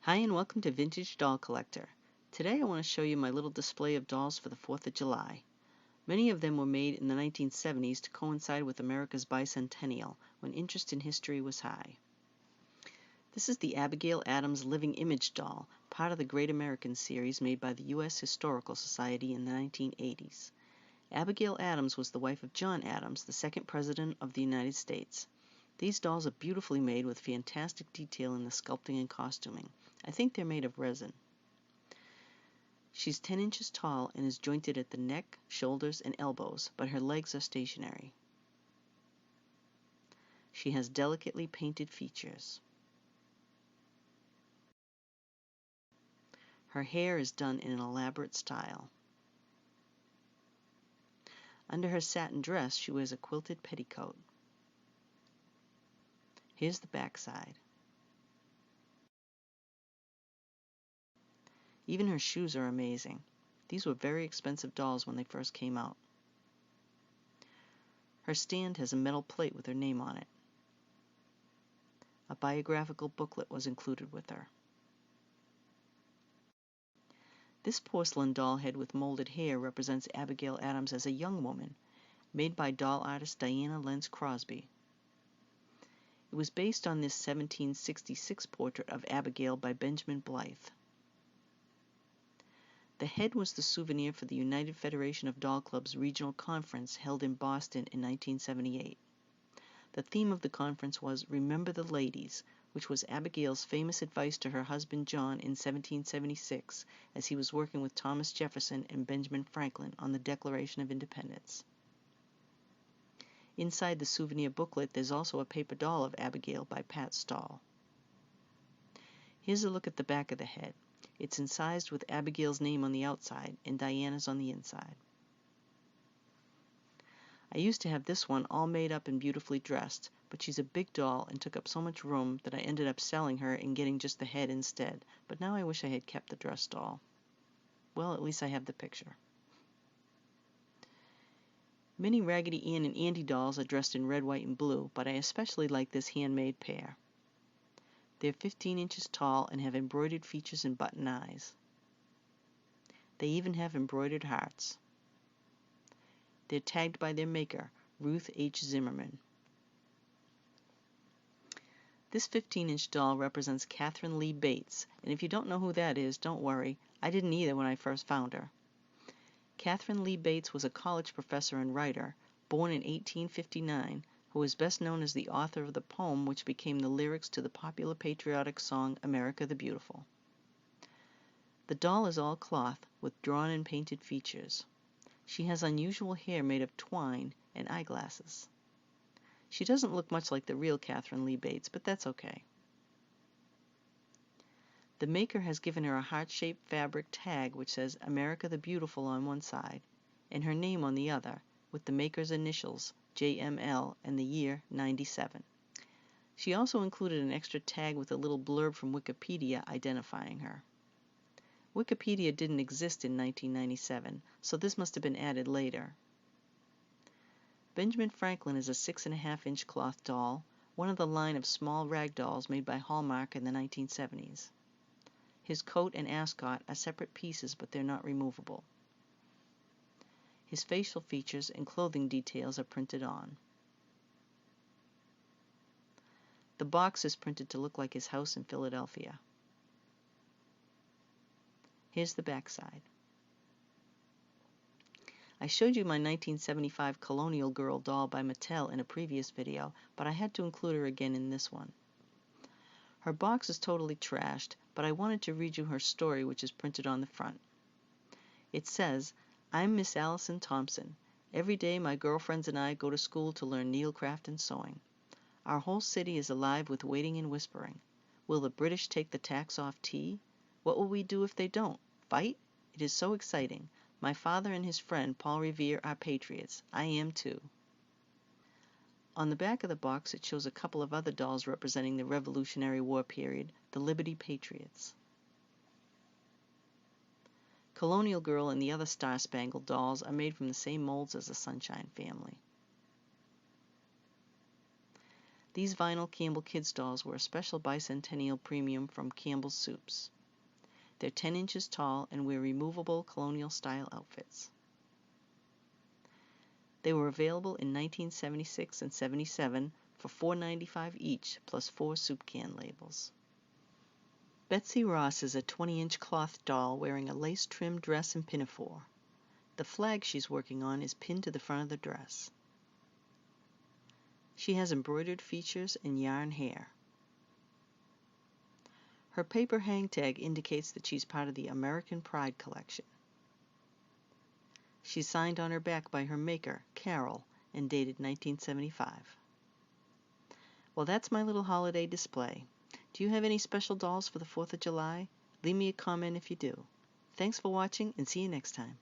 Hi and welcome to Vintage Doll Collector. Today I want to show you my little display of dolls for the 4th of July. Many of them were made in the 1970s to coincide with America's bicentennial, when interest in history was high. This is the Abigail Adams Living Image doll, part of the Great American series made by the U.S. Historical Society in the 1980s. Abigail Adams was the wife of John Adams, the second President of the United States. These dolls are beautifully made with fantastic detail in the sculpting and costuming. I think they're made of resin. She's 10 inches tall and is jointed at the neck, shoulders, and elbows, but her legs are stationary. She has delicately painted features. Her hair is done in an elaborate style. Under her satin dress, she wears a quilted petticoat. Here's the back side. Even her shoes are amazing. These were very expensive dolls when they first came out. Her stand has a metal plate with her name on it. A biographical booklet was included with her. This porcelain doll head with molded hair represents Abigail Adams as a young woman, made by doll artist Diana Lenz Crosby. It was based on this 1766 portrait of Abigail by Benjamin Blythe. The head was the souvenir for the United Federation of Doll Clubs regional conference held in Boston in 1978. The theme of the conference was Remember the Ladies, which was Abigail's famous advice to her husband John in 1776 as he was working with Thomas Jefferson and Benjamin Franklin on the Declaration of Independence. Inside the souvenir booklet, there's also a paper doll of Abigail by Pat Stahl. Here's a look at the back of the head. It's incised with Abigail's name on the outside and Diana's on the inside. I used to have this one all made up and beautifully dressed, but she's a big doll and took up so much room that I ended up selling her and getting just the head instead, but now I wish I had kept the dress doll. Well, at least I have the picture. Many Raggedy Ann and Andy dolls are dressed in red, white, and blue, but I especially like this handmade pair. They're 15 inches tall and have embroidered features and button eyes. They even have embroidered hearts. They're tagged by their maker, Ruth H. Zimmerman. This 15-inch doll represents Katharine Lee Bates, and if you don't know who that is, don't worry. I didn't either when I first found her. Katharine Lee Bates was a college professor and writer, born in 1859, who is best known as the author of the poem which became the lyrics to the popular patriotic song America the Beautiful. The doll is all cloth with drawn and painted features. She has unusual hair made of twine and eyeglasses. She doesn't look much like the real Katharine Lee Bates, but that's okay. The maker has given her a heart-shaped fabric tag which says America the Beautiful on one side and her name on the other, with the maker's initials, JML, and the year 97. She also included an extra tag with a little blurb from Wikipedia identifying her. Wikipedia didn't exist in 1997, so this must have been added later. Benjamin Franklin is a 6.5-inch cloth doll, one of the line of small rag dolls made by Hallmark in the 1970s. His coat and ascot are separate pieces, but they're not removable. His facial features and clothing details are printed on. The box is printed to look like his house in Philadelphia. Here's the back side. I showed you my 1975 Colonial Girl doll by Mattel in a previous video, but I had to include her again in this one. Her box is totally trashed, but I wanted to read you her story, which is printed on the front. It says, I'm Miss Allison Thompson. Every day my girlfriends and I go to school to learn needlecraft and sewing. Our whole city is alive with waiting and whispering. Will the British take the tax off tea? What will we do if they don't? Fight? It is so exciting. My father and his friend Paul Revere are patriots. I am too. On the back of the box it shows a couple of other dolls representing the Revolutionary War period, the Liberty Patriots. Colonial Girl and the other Star-Spangled dolls are made from the same molds as the Sunshine family. These vinyl Campbell Kids dolls were a special Bicentennial premium from Campbell's Soups. They're 10 inches tall and wear removable Colonial-style outfits. They were available in 1976 and 77 for $4.95 each, plus 4 soup can labels. Betsy Ross is a 20-inch cloth doll wearing a lace-trimmed dress and pinafore. The flag she's working on is pinned to the front of the dress. She has embroidered features and yarn hair. Her paper hang tag indicates that she's part of the American Pride collection. She's signed on her back by her maker, Carol, and dated 1975. Well, that's my little holiday display. Do you have any special dolls for the 4th of July? Leave me a comment if you do. Thanks for watching and see you next time.